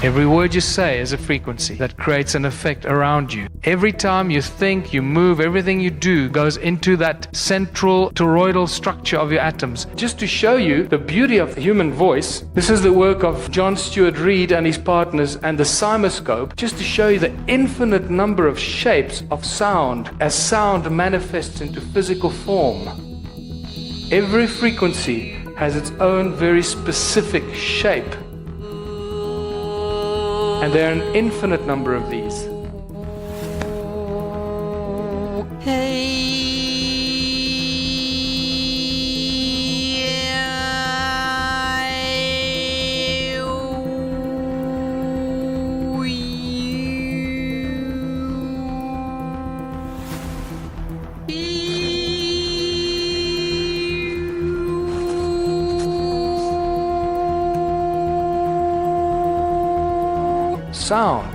Every word you say is a frequency that creates an effect around you. Every time you think, you move, everything you do goes into that central toroidal structure of your atoms. Just to show you the beauty of the human voice, this is the work of John Stuart Reid and his partners and the cymoscope, just to show you the infinite number of shapes of sound as sound manifests into physical form. Every frequency has its own very specific shape. And there are an infinite number of these. Sound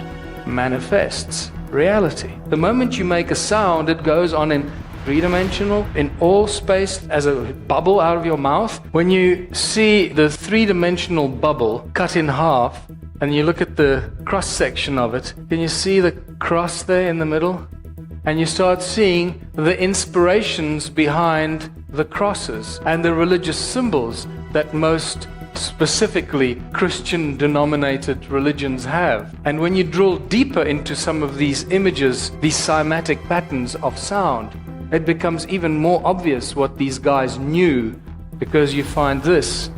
manifests reality. The moment you make a sound, it goes on in three-dimensional, in all space, as a bubble out of your mouth. When you see the three-dimensional bubble cut in half, and you look at the cross-section of it, can you see the cross there in the middle? And you start seeing the inspirations behind the crosses and the religious symbols that most specifically Christian denominated religions have. And when you drill deeper into some of these images, these cymatic patterns of sound, it becomes even more obvious what these guys knew, because you find this,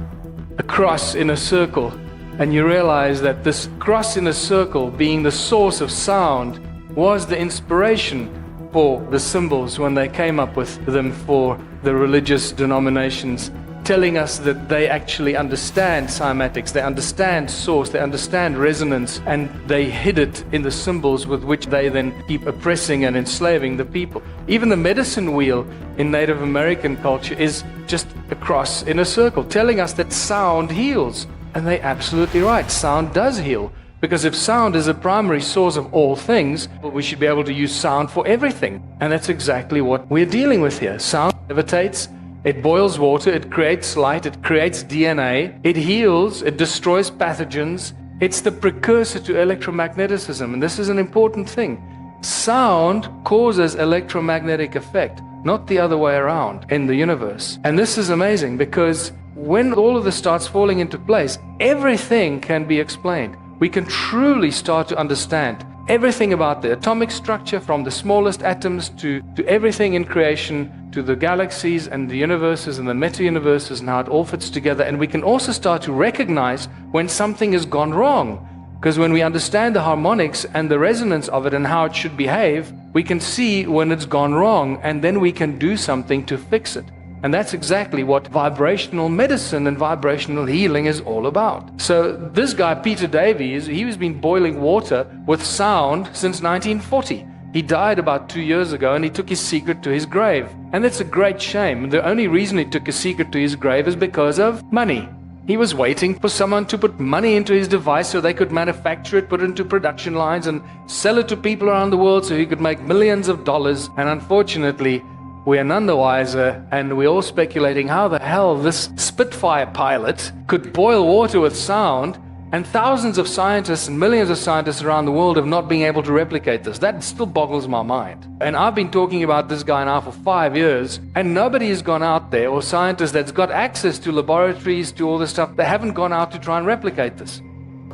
a cross in a circle, and you realize that this cross in a circle, being the source of sound, was the inspiration for the symbols when they came up with them for the religious denominations, telling us that they actually understand cymatics, they understand source, they understand resonance, and they hid it in the symbols with which they then keep oppressing and enslaving the people. Even the medicine wheel in Native American culture is just a cross in a circle, telling us that sound heals. And they're absolutely right, sound does heal. Because if sound is a primary source of all things, well, we should be able to use sound for everything. And that's exactly what we're dealing with here. Sound levitates, it boils water, it creates light, it creates DNA, it heals, it destroys pathogens. It's the precursor to electromagnetism, and this is an important thing. Sound causes electromagnetic effect, not the other way around in the universe. And this is amazing, because when all of this starts falling into place, everything can be explained. We can truly start to understand everything about the atomic structure, from the smallest atoms to everything in creation, to the galaxies and the universes and the meta-universes, and how it all fits together. And we can also start to recognize when something has gone wrong. Because when we understand the harmonics and the resonance of it and how it should behave, we can see when it's gone wrong, and then we can do something to fix it. And that's exactly what vibrational medicine and vibrational healing is all about. So this guy, Peter Davies, he has been boiling water with sound since 1940. He died about 2 years ago, and he took his secret to his grave. And that's a great shame. The only reason he took his secret to his grave is because of money. He was waiting for someone to put money into his device so they could manufacture it, put it into production lines, and sell it to people around the world so he could make millions of dollars. And unfortunately, we are none the wiser, and we're all speculating how the hell this Spitfire pilot could boil water with sound, and thousands of scientists and millions of scientists around the world have not been able to replicate this. That still boggles my mind. And I've been talking about this guy now for 5 years, and nobody has gone out there, or scientists that's got access to laboratories, to all this stuff, they haven't gone out to try and replicate this.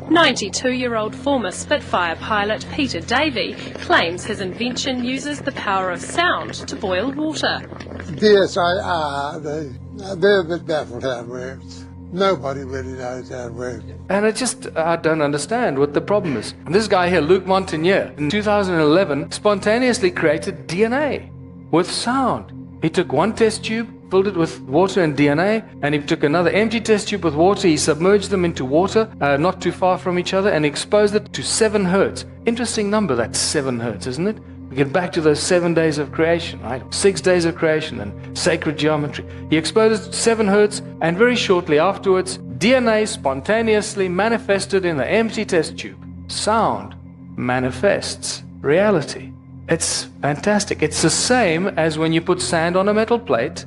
92-year-old former Spitfire pilot Peter Davey claims his invention uses the power of sound to boil water. Yes, they're a bit baffled how it works. Nobody really knows how it works. And I don't understand what the problem is. This guy here, Luc Montagnier, in 2011, spontaneously created DNA with sound. He took one test tube, filled it with water and DNA, and he took another empty test tube with water. He submerged them into water, not too far from each other, and exposed it to 7 hertz. Interesting number, that's 7 hertz, isn't it? We get back to those 7 days of creation, right? 6 days of creation and sacred geometry. He exposed it to 7 hertz, and very shortly afterwards, DNA spontaneously manifested in the empty test tube. Sound manifests reality. It's fantastic. It's the same as when you put sand on a metal plate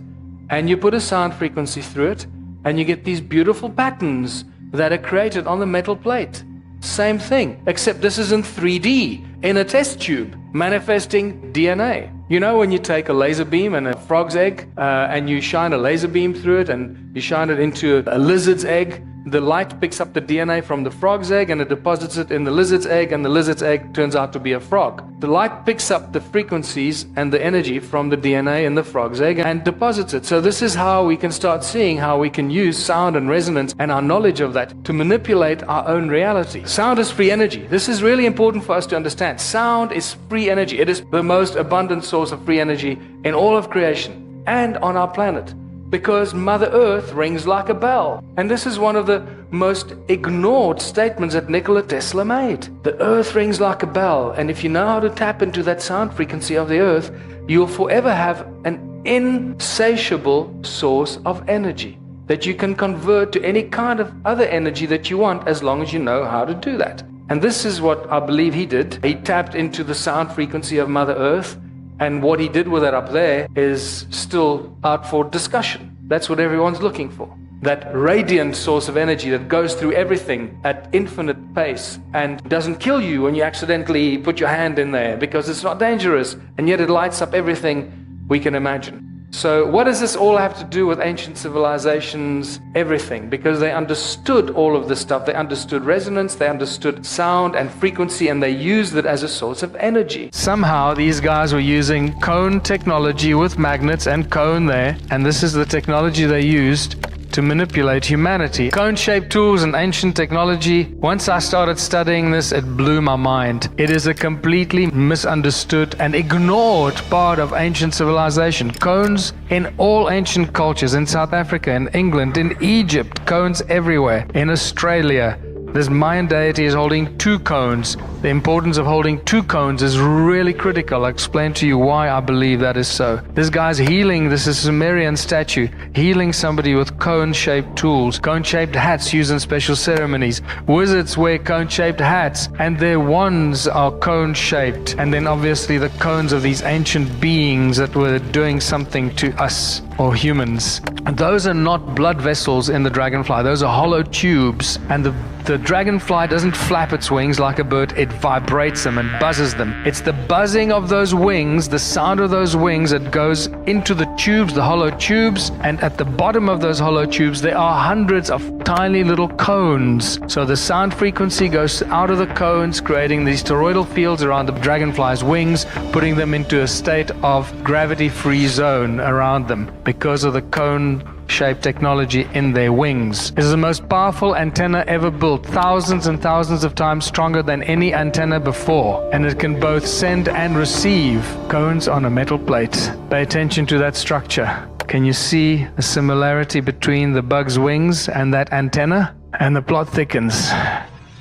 and you put a sound frequency through it, and you get these beautiful patterns that are created on the metal plate. Same thing, except this is in 3D, in a test tube, manifesting DNA. You know when you take a laser beam and a frog's egg, and you shine a laser beam through it and you shine it into a lizard's egg, the light picks up the DNA from the frog's egg and it deposits it in the lizard's egg, and the lizard's egg turns out to be a frog. The light picks up the frequencies and the energy from the DNA in the frog's egg and deposits it. So this is how we can start seeing how we can use sound and resonance and our knowledge of that to manipulate our own reality. Sound is free energy. This is really important for us to understand. Sound is free energy. It is the most abundant source of free energy in all of creation and on our planet. Because Mother Earth rings like a bell. And this is one of the most ignored statements that Nikola Tesla made. The Earth rings like a bell, and if you know how to tap into that sound frequency of the Earth, you'll forever have an insatiable source of energy that you can convert to any kind of other energy that you want, as long as you know how to do that. And this is what I believe he did. He tapped into the sound frequency of Mother Earth, and what he did with it up there is still out for discussion. That's what everyone's looking for. That radiant source of energy that goes through everything at infinite pace and doesn't kill you when you accidentally put your hand in there, because it's not dangerous, and yet it lights up everything we can imagine. So what does this all have to do with ancient civilizations? Everything. Because they understood all of this stuff. They understood resonance, they understood sound and frequency, and they used it as a source of energy. Somehow these guys were using cone technology with magnets and cone there, and this is the technology they used to manipulate humanity. Cone-shaped tools and ancient technology. Once I started studying this, it blew my mind. It is a completely misunderstood and ignored part of ancient civilization. Cones in all ancient cultures, in South Africa, in England, in Egypt, cones everywhere. In Australia, this Mayan deity is holding 2 cones. The importance of holding 2 cones is really critical. I'll explain to you why I believe that is so. This guy's healing, this is a Sumerian statue, healing somebody with cone-shaped tools, cone-shaped hats used in special ceremonies. Wizards wear cone-shaped hats, and their wands are cone-shaped. And then obviously the cones of these ancient beings that were doing something to us, or humans. And those are not blood vessels in the dragonfly, those are hollow tubes. And the dragonfly doesn't flap its wings like a bird, it vibrates them and buzzes them. It's the buzzing of those wings, the sound of those wings that goes into the tubes, the hollow tubes, and at the bottom of those hollow tubes there are hundreds of tiny little cones. So the sound frequency goes out of the cones, creating these toroidal fields around the dragonfly's wings, putting them into a state of gravity-free zone around them because of the cone-shaped technology in their wings. This is the most powerful antenna ever built, thousands and thousands of times stronger than any antenna before, and it can both send and receive cones on a metal plate. Pay attention to that structure. Can you see a similarity between the bug's wings and that antenna? And the plot thickens.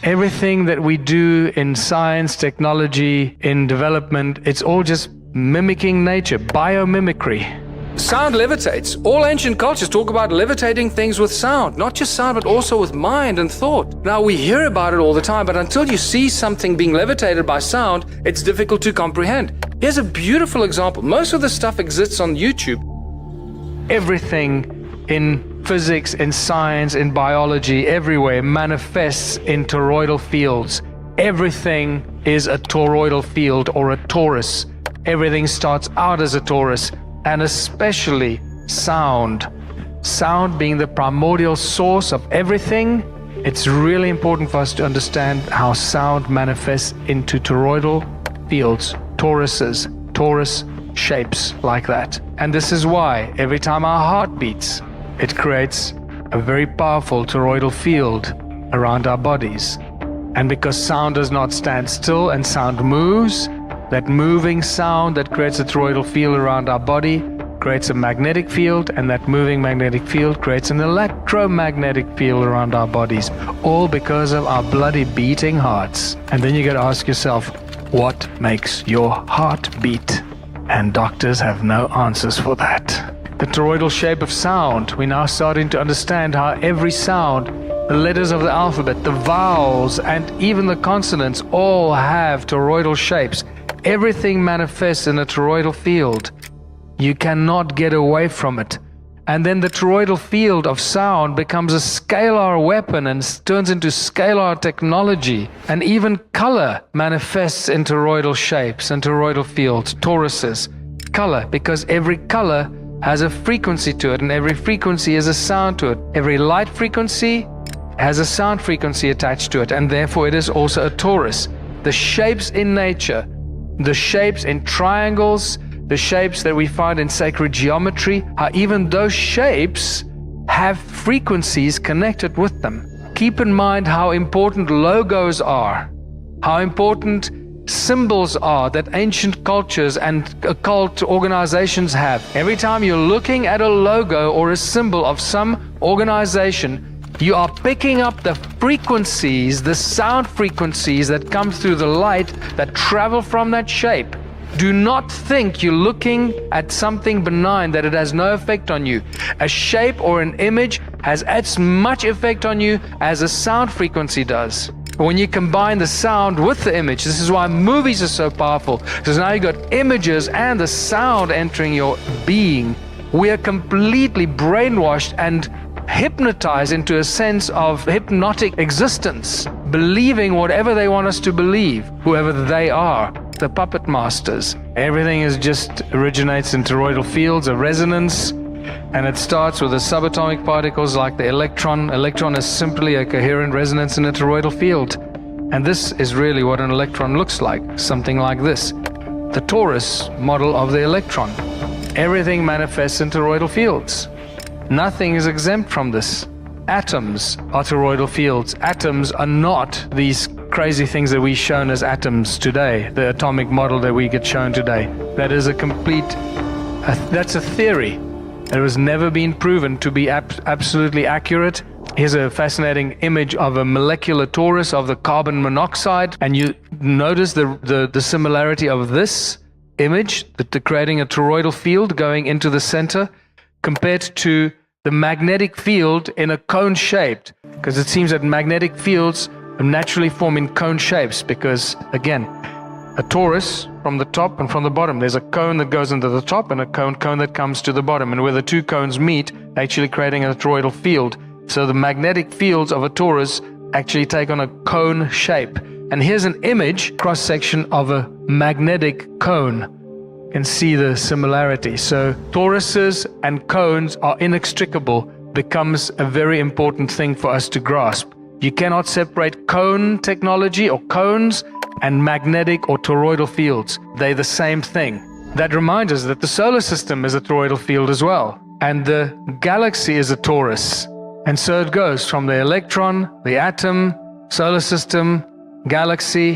Everything that we do in science, technology, in development, it's all just mimicking nature, biomimicry. Sound levitates. All ancient cultures talk about levitating things with sound. Not just sound, but also with mind and thought. Now, we hear about it all the time, but until you see something being levitated by sound, it's difficult to comprehend. Here's a beautiful example. Most of the stuff exists on YouTube. Everything in physics, in science, in biology, everywhere manifests in toroidal fields. Everything is a toroidal field or a torus. Everything starts out as a torus. And especially sound. Sound being the primordial source of everything, it's really important for us to understand how sound manifests into toroidal fields, toruses, torus shapes like that. And this is why every time our heart beats, it creates a very powerful toroidal field around our bodies. And because sound does not stand still and sound moves, that moving sound that creates a toroidal field around our body creates a magnetic field, and that moving magnetic field creates an electromagnetic field around our bodies, all because of our bloody beating hearts. And then you got to ask yourself, what makes your heart beat? And doctors have no answers for that. The toroidal shape of sound. We're now starting to understand how every sound, the letters of the alphabet, the vowels, and even the consonants all have toroidal shapes. Everything manifests in a toroidal field. You cannot get away from it. And then the toroidal field of sound becomes a scalar weapon and turns into scalar technology. And even color manifests in toroidal shapes and toroidal fields, toruses. Color, because every color has a frequency to it, and every frequency is a sound to it. Every light frequency has a sound frequency attached to it, and therefore it is also a torus. The shapes in nature, the shapes in triangles, the shapes that we find in sacred geometry, how even those shapes have frequencies connected with them. Keep in mind how important logos are, how important symbols are that ancient cultures and occult organizations have. Every time you're looking at a logo or a symbol of some organization, you are picking up the frequencies, the sound frequencies that come through the light that travel from that shape. Do not think you're looking at something benign, that it has no effect on you. A shape or an image has as much effect on you as a sound frequency does. When you combine the sound with the image, this is why movies are so powerful, because now you got images and the sound entering your being. We are completely brainwashed and hypnotized into a sense of hypnotic existence, believing whatever they want us to believe, whoever they are, the puppet masters. Everything is just originates in toroidal fields of resonance, and it starts with the subatomic particles like the electron. Electron is simply a coherent resonance in a toroidal field, and this is really what an electron looks like, something like this, the torus model of the electron. Everything manifests in toroidal fields. Nothing is exempt from this. Atoms are toroidal fields. Atoms are not these crazy things that we're shown as atoms today, the atomic model that we get shown today. That is a complete, that's a theory that has never been proven to be absolutely accurate. Here's a fascinating image of a molecular torus of the carbon monoxide, and you notice the similarity of this image, that creating a toroidal field going into the center, compared to the magnetic field in a cone shaped, because it seems that magnetic fields naturally form in cone shapes, because again, a torus from the top and from the bottom, there's a cone that goes into the top and a cone that comes to the bottom, and where the two cones meet, actually creating a toroidal field. So the magnetic fields of a torus actually take on a cone shape. And here's an image, cross section of a magnetic cone. Can see the similarity. So toruses and cones are inextricable, becomes a very important thing for us to grasp. You cannot separate cone technology or cones and magnetic or toroidal fields. They're the same thing. That reminds us that the solar system is a toroidal field as well, and the galaxy is a torus. And so it goes from the electron, the atom, solar system, galaxy,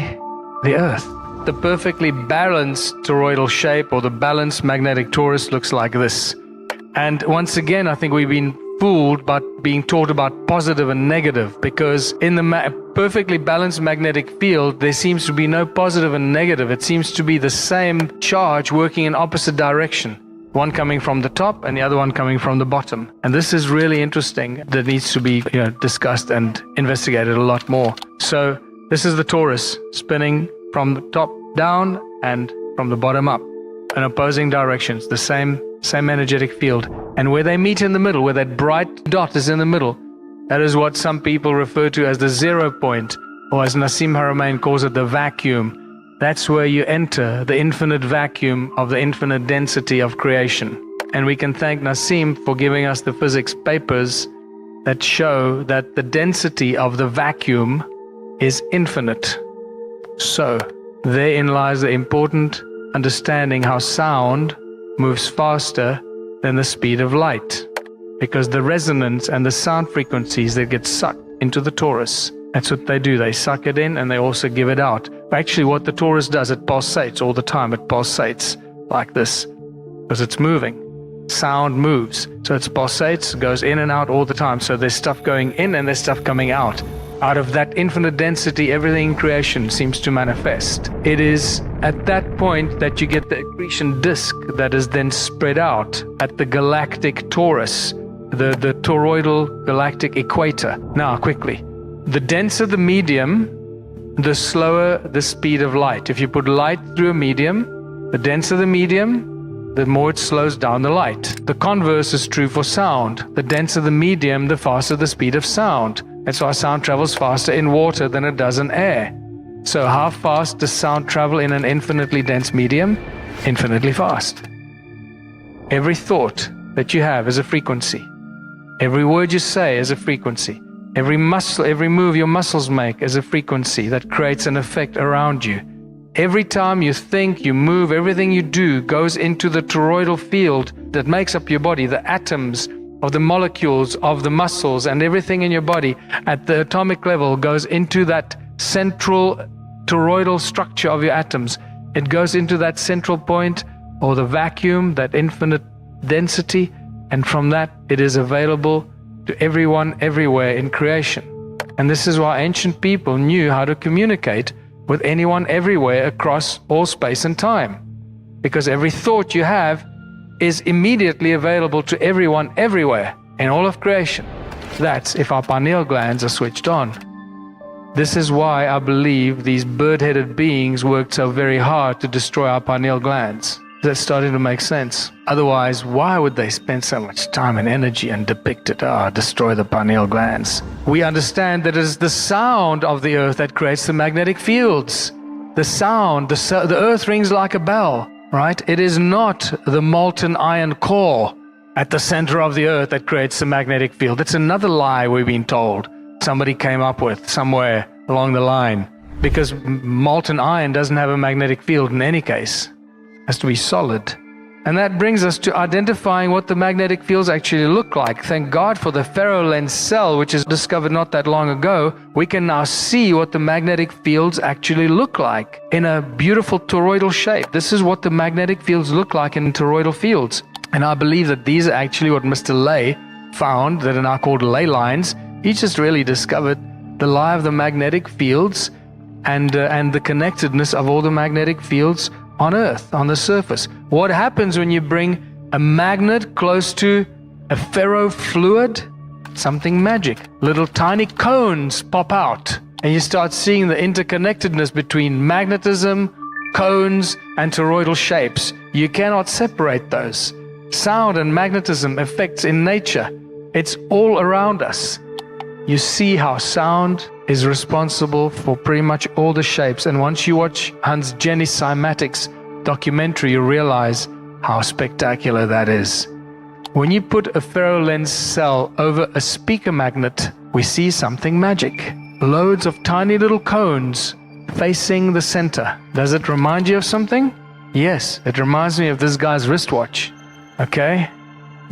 the Earth. The perfectly balanced toroidal shape, or the balanced magnetic torus, looks like this. And once again, I think we've been fooled by being taught about positive and negative, because in the perfectly balanced magnetic field, there seems to be no positive and negative. It seems to be the same charge working in opposite direction, one coming from the top and the other one coming from the bottom. And this is really interesting, that needs to be discussed and investigated a lot more. So this is the torus spinning from the top down and from the bottom up in opposing directions, the same energetic field. And where they meet in the middle, where that bright dot is in the middle, that is what some people refer to as the 0 point, or as Nassim Haramein calls it, the vacuum. That's where you enter the infinite vacuum of the infinite density of creation. And we can thank Nassim for giving us the physics papers that show that the density of the vacuum is infinite. So, therein lies the important understanding how sound moves faster than the speed of light, because the resonance and the sound frequencies that get sucked into the torus, that's what they do. They suck it in and they also give it out. Actually, what the torus does, it pulsates all the time. It pulsates like this because it's moving. Sound moves, so it pulsates, goes in and out all the time. So there's stuff going in and there's stuff coming out. Out of that infinite density, everything in creation seems to manifest. It is at that point that you get the accretion disk that is then spread out at the galactic torus, the toroidal galactic equator. Now, quickly, the denser the medium, the slower the speed of light. If you put light through a medium, the denser the medium, the more it slows down the light. The converse is true for sound. The denser the medium, the faster the speed of sound. That's why sound travels faster in water than it does in air. So how fast does sound travel in an infinitely dense medium? Infinitely fast. Every thought that you have is a frequency. Every word you say is a frequency. Every move your muscles make is a frequency that creates an effect around you. Every time you think, you move, everything you do goes into the toroidal field that makes up your body, the atoms of the molecules of the muscles and everything in your body at the atomic level goes into that central toroidal structure of your atoms. It goes into that central point or the vacuum, that infinite density, and from that it is available to everyone everywhere in creation. And this is why ancient people knew how to communicate with anyone everywhere across all space and time, because every thought you have is immediately available to everyone everywhere in all of creation. That's if our pineal glands are switched on. This is why I believe these bird-headed beings worked so very hard to destroy our pineal glands. That's starting to make sense. Otherwise, why would they spend so much time and energy and depict it, destroy the pineal glands? We understand that it is the sound of the earth that creates the magnetic fields. The sound, the earth rings like a bell, right? It is not the molten iron core at the center of the earth that creates the magnetic field. It's another lie we've been told. Somebody came up with somewhere along the line. Because molten iron doesn't have a magnetic field in any case. Has to be solid. And that brings us to identifying what the magnetic fields actually look like. Thank God for the ferrolens cell, which is discovered not that long ago. We can now see what the magnetic fields actually look like in a beautiful toroidal shape. This is what the magnetic fields look like in toroidal fields. And I believe that these are actually what Mr. Ley found, that are now called ley lines. He just really discovered the lie of the magnetic fields and the connectedness of all the magnetic fields on Earth, on the surface. What happens when you bring a magnet close to a ferrofluid? Something magic. Little tiny cones pop out, and you start seeing the interconnectedness between magnetism, cones, and toroidal shapes. You cannot separate those. Sound and magnetism effects in nature. It's all around us. You see how sound is responsible for pretty much all the shapes. And once you watch Hans Jenny Cymatic's documentary, you realize how spectacular that is. When you put a ferrolens cell over a speaker magnet, we see something magic. Loads of tiny little cones facing the center. Does it remind you of something? Yes, it reminds me of this guy's wristwatch. Okay?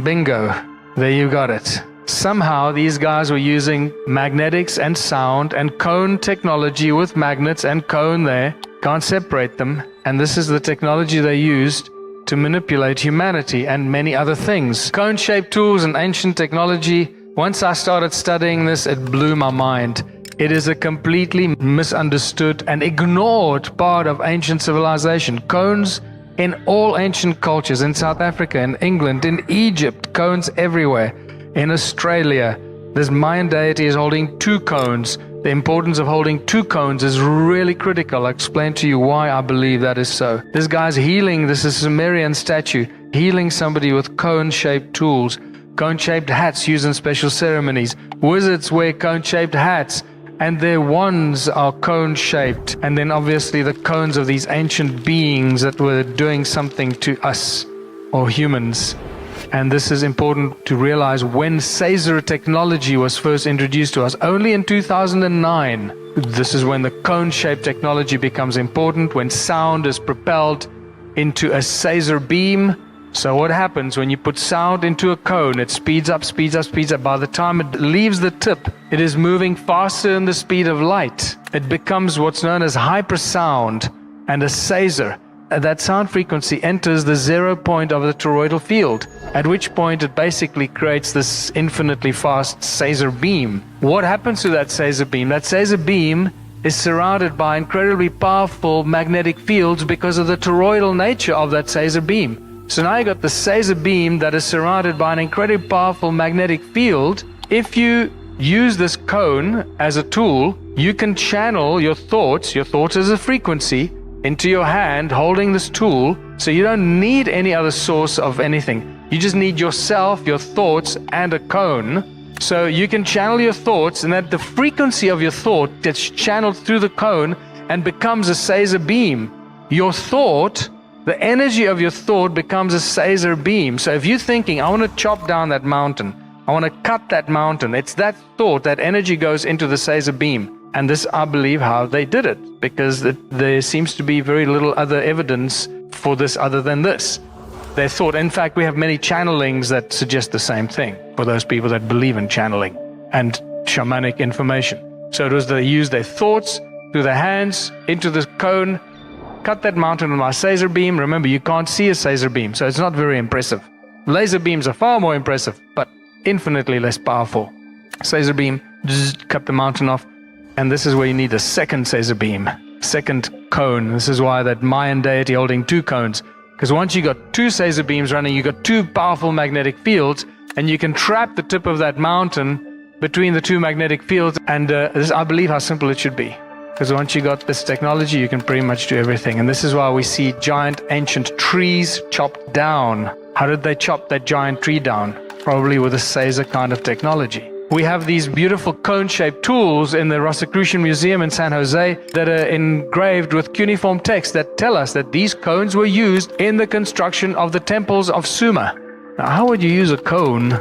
Bingo. There you got it. Somehow these guys were using magnetics and sound and cone technology with magnets and cone there. Can't separate them. And this is the technology they used to manipulate humanity and many other things. Cone-shaped tools and ancient technology. Once I started studying this, it blew my mind. It is a completely misunderstood and ignored part of ancient civilization. Cones in all ancient cultures, in South Africa, in England, in Egypt, cones everywhere. In Australia, this Mayan deity is holding 2 cones. The importance of holding 2 cones is really critical. I'll explain to you why I believe that is so. This guy's healing, this is a Sumerian statue, healing somebody with cone-shaped tools. Cone-shaped hats used in special ceremonies. Wizards wear cone-shaped hats, and their wands are cone-shaped. And then obviously the cones of these ancient beings that were doing something to us, or humans. And this is important to realize when Caesar technology was first introduced to us, only in 2009. This is when the cone-shaped technology becomes important, when sound is propelled into a Caesar beam. So what happens when you put sound into a cone? It speeds up, speeds up, speeds up. By the time it leaves the tip, it is moving faster than the speed of light. It becomes what's known as hypersound and a Caesar. That sound frequency enters the 0 point of the toroidal field, at which point it basically creates this infinitely fast Caesar beam. What happens to that Caesar beam? That Caesar beam is surrounded by incredibly powerful magnetic fields because of the toroidal nature of that Caesar beam. So now you got the Caesar beam that is surrounded by an incredibly powerful magnetic field. If you use this cone as a tool, you can channel your thoughts. Your thoughts is a frequency into your hand holding this tool, so you don't need any other source of anything. You just need yourself, your thoughts, and a cone. So you can channel your thoughts, and that the frequency of your thought gets channeled through the cone and becomes a Caesar beam. Your thought, the energy of your thought becomes a Caesar beam. So if you're thinking, I want to chop down that mountain, I want to cut that mountain, it's that thought, that energy goes into the Caesar beam. And this, I believe, how they did it, because there seems to be very little other evidence for this other than this. They thought, in fact, we have many channelings that suggest the same thing for those people that believe in channeling and shamanic information. So it was they used their thoughts through their hands into the cone, cut that mountain with my Caesar beam. Remember, you can't see a Caesar beam, so it's not very impressive. Laser beams are far more impressive, but infinitely less powerful. Caesar beam, cut the mountain off, and this is where you need a second Caesar beam, second cone. This is why that Mayan deity holding two cones. Because once you got two Caesar beams running, you got two powerful magnetic fields, and you can trap the tip of that mountain between the two magnetic fields. And this is, I believe, how simple it should be. Because once you got this technology, you can pretty much do everything. And this is why we see giant ancient trees chopped down. How did they chop that giant tree down? Probably with a Caesar kind of technology. We have these beautiful cone-shaped tools in the Rosicrucian Museum in San Jose that are engraved with cuneiform text that tell us that these cones were used in the construction of the temples of Sumer. Now, how would you use a cone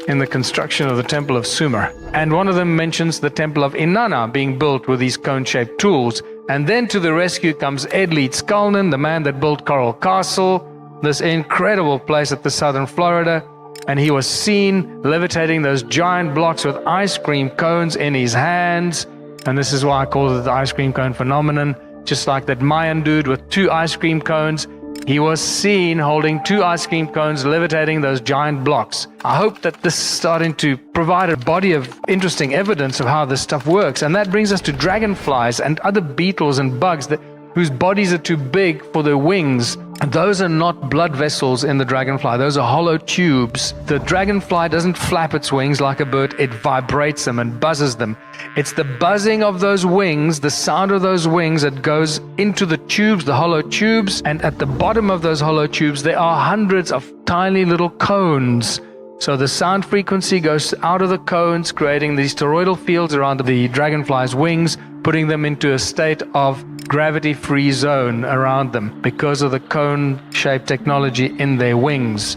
in the construction of the temple of Sumer? And one of them mentions the temple of Inanna being built with these cone-shaped tools. And then to the rescue comes Edleed Skalnin, the man that built Coral Castle, this incredible place at the southern Florida. And he was seen levitating those giant blocks with ice cream cones in his hands. And this is why I call it the ice cream cone phenomenon. Just like that Mayan dude with two ice cream cones, he was seen holding two ice cream cones levitating those giant blocks. I hope that this is starting to provide a body of interesting evidence of how this stuff works. And that brings us to dragonflies and other beetles and bugs whose bodies are too big for their wings. Those are not blood vessels in the dragonfly. Those are hollow tubes. The dragonfly doesn't flap its wings like a bird. It vibrates them and buzzes them. It's the buzzing of those wings, the sound of those wings that goes into the tubes, the hollow tubes. And at the bottom of those hollow tubes, there are hundreds of tiny little cones. So the sound frequency goes out of the cones, creating these toroidal fields around the dragonfly's wings, putting them into a state of gravity-free zone around them because of the cone-shaped technology in their wings.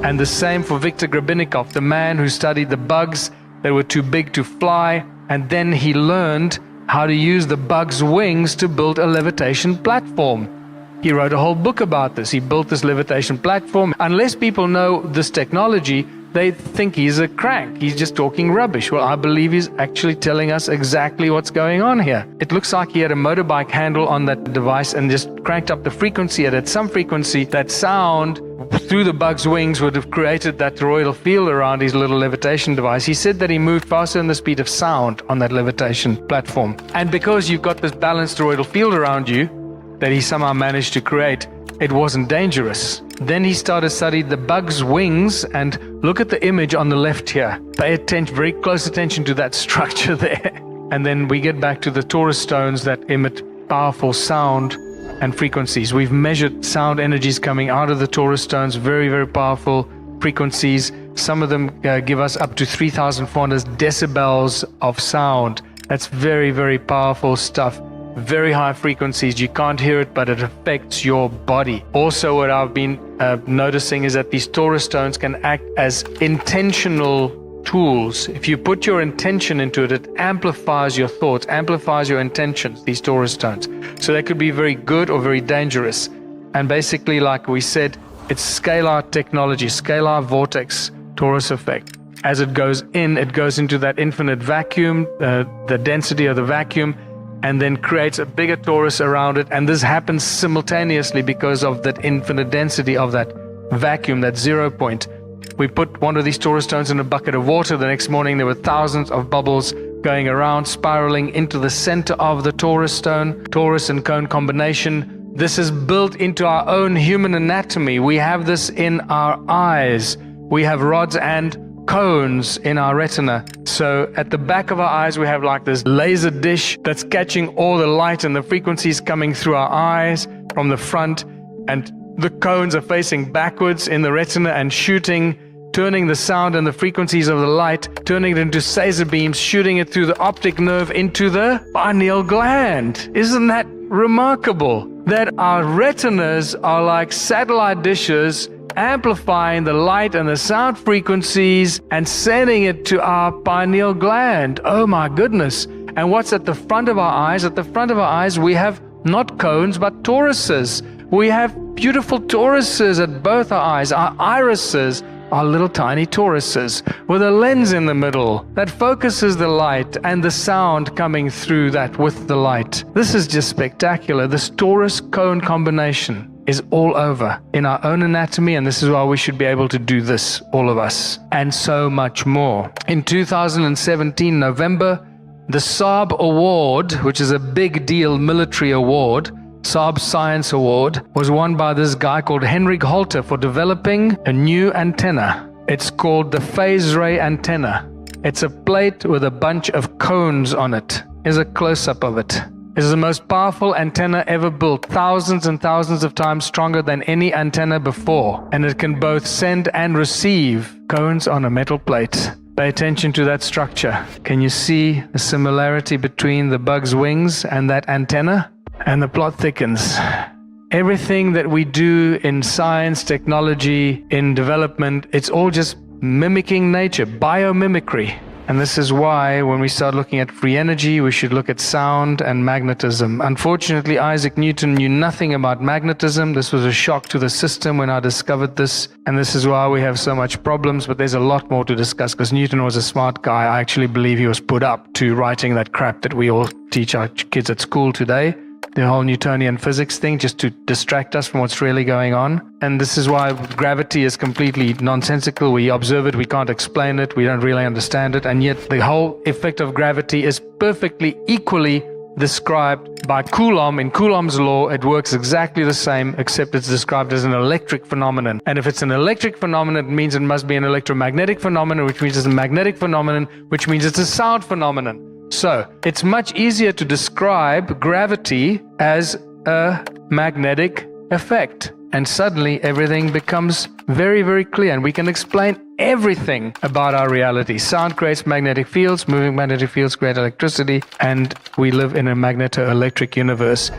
And the same for Viktor Grabinikov, the man who studied the bugs that were too big to fly, and then he learned how to use the bug's wings to build a levitation platform. He wrote a whole book about this. He built this levitation platform. Unless people know this technology, they think he's a crank. He's just talking rubbish. Well, I believe he's actually telling us exactly what's going on here. It looks like he had a motorbike handle on that device and just cranked up the frequency. And at some frequency, that sound through the bug's wings would have created that toroidal field around his little levitation device. He said that he moved faster than the speed of sound on that levitation platform. And because you've got this balanced toroidal field around you that he somehow managed to create, it wasn't dangerous. Then he started studying the bug's wings, and look at the image on the left here. Pay attention, very close attention to that structure there. And then we get back to the Taurus stones that emit powerful sound and frequencies. We've measured sound energies coming out of the Taurus stones, very, very powerful frequencies. Some of them give us up to 3,400 decibels of sound. That's very, very powerful stuff. Very high frequencies. You can't hear it, but it affects your body. Also, what I've been noticing is that these Taurus stones can act as intentional tools. If you put your intention into it, it amplifies your thoughts, amplifies your intentions, these Taurus stones. So they could be very good or very dangerous. And basically, like we said, it's scalar technology, scalar vortex, Taurus effect. As it goes in, it goes into that infinite vacuum, the density of the vacuum, and then creates a bigger torus around it. And this happens simultaneously because of that infinite density of that vacuum, that 0 point. We put one of these Taurus stones in a bucket of water. The next morning there were thousands of bubbles going around, spiraling into the center of the Taurus stone. Taurus and cone combination. This is built into our own human anatomy. We have this in our eyes. We have rods and cones in our retina. So at the back of our eyes, we have like this laser dish that's catching all the light and the frequencies coming through our eyes from the front, and the cones are facing backwards in the retina and shooting, turning the sound and the frequencies of the light, turning it into laser beams, shooting it through the optic nerve into the pineal gland. Isn't that remarkable? That our retinas are like satellite dishes, amplifying the light and the sound frequencies and sending it to our pineal gland. Oh my goodness. And what's at the front of our eyes? At the front of our eyes, we have not cones, but torises. We have beautiful torises at both our eyes. Our irises are little tiny torises with a lens in the middle that focuses the light and the sound coming through that with the light. This is just spectacular. This torus-cone combination is all over in our own anatomy, and this is why we should be able to do this, all of us, and so much more. In 2017, November, the Saab Award, which is a big deal military award, Saab Science Award, was won by this guy called Henrik Holter for developing a new antenna. It's called the phase ray antenna. It's a plate with a bunch of cones on it. Here's a close-up of it. It is the most powerful antenna ever built, thousands and thousands of times stronger than any antenna before. And it can both send and receive cones on a metal plate. Pay attention to that structure. Can you see the similarity between the bug's wings and that antenna? And the plot thickens. Everything that we do in science, technology, in development, it's all just mimicking nature, biomimicry. And this is why when we start looking at free energy, we should look at sound and magnetism. Unfortunately, Isaac Newton knew nothing about magnetism. This was a shock to the system when I discovered this. And this is why we have so much problems. But there's a lot more to discuss because Newton was a smart guy. I actually believe he was put up to writing that crap that we all teach our kids at school today. The whole Newtonian physics thing, just to distract us from what's really going on. And this is why gravity is completely nonsensical. We observe it, we can't explain it, we don't really understand it, and yet the whole effect of gravity is perfectly equally described by Coulomb. In Coulomb's law, it works exactly the same, except it's described as an electric phenomenon. And if it's an electric phenomenon, it means it must be an electromagnetic phenomenon, which means it's a magnetic phenomenon, which means it's a sound phenomenon. So, it's much easier to describe gravity as a magnetic effect. And suddenly everything becomes very, very clear, and we can explain everything about our reality. Sound creates magnetic fields, moving magnetic fields create electricity, and we live in a magneto-electric universe.